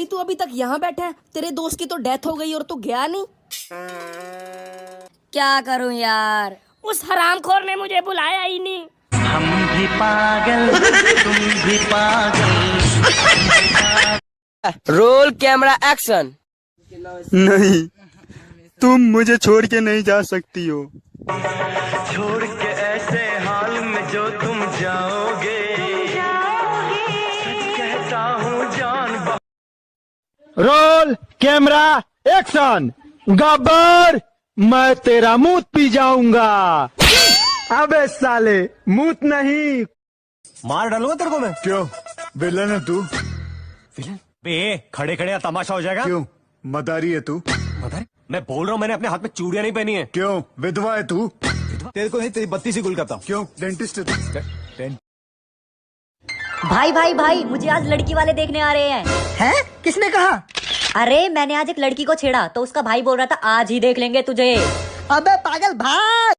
तू अभी तक यहाँ बैठा है? तेरे दोस्त की तो डेथ हो गई और तू गया नहीं। क्या करूं यार, उस हरामखोर ने मुझे बुलाया ही नहीं। हम भी पागल तुम भी पागल। Roll camera action. नहीं, तुम मुझे छोड़ के नहीं जा सकती हो। छोड़ के ऐसे हाल में जो तुम जाओगे, सच कहता हूँ जान। Roll camera action. गब्बर, मैं तेरा मूत पी जाऊंगा। अबे साले, मूत नहीं, मार डालूंगा तेरे को मैं। क्यों? विलन है तू? विलन? बे खड़े खड़े तमाशा हो जाएगा। क्यों? मदारी है तू? मदारी? मैं बोल रहा हूँ, मैंने अपने हाथ में चूड़ियां नहीं पहनी है। क्यों? विधवा है तू? तेरे को नहीं, तेरी बत्ती सी गुल करता हूँ। क्यों? डेंटिस्ट है तू? भाई भाई भाई, मुझे आज लड़की वाले देखने आ रहे हैं। हैं? किसने कहा? अरे मैंने आज एक लड़की को छेड़ा तो उसका भाई बोल रहा था आज ही देख लेंगे तुझे। अबे पागल भाग।